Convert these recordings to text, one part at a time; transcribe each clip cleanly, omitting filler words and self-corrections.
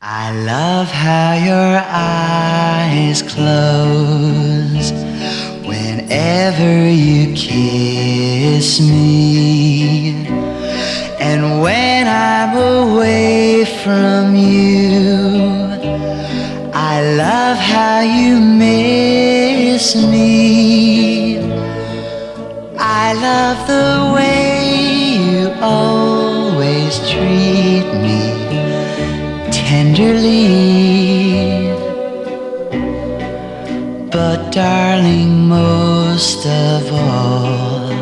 I love how your eyes close whenever you kiss me, and when I'm away from you, I love how you miss me. I love the way you always treat me tenderly, but darling, most of all,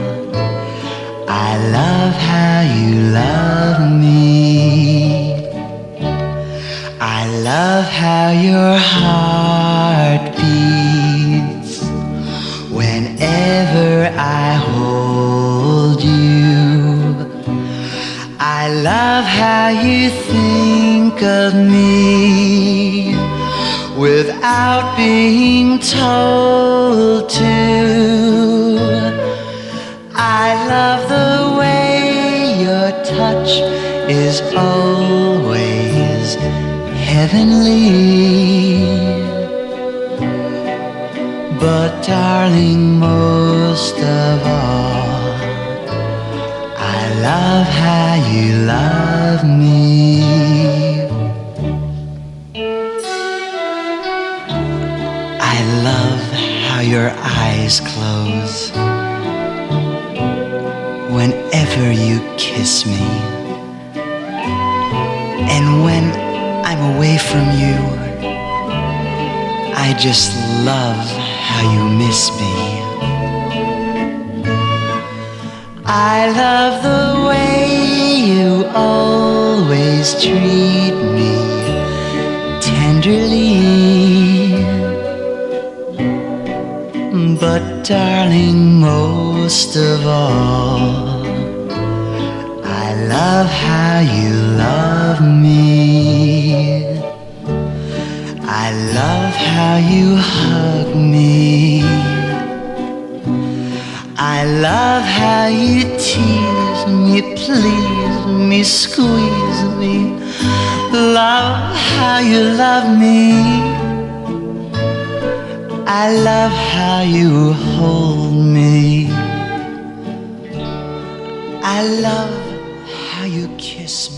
I love how you love me. I love how your heart beats whenever I hold you. I love how you think of me without being told to. I love the way your touch is always heavenly, but darling, most of all, I love how you love me. I love how your eyes close whenever you kiss me, and when I'm away from you, I just love how you miss me. I love the way you always treat me tenderly, but darling, most of all, I love how you love me. I love how you hug me. I love how you tease me, please me, squeeze me. Love how you love me. I love how you hold me. I love how you kiss me.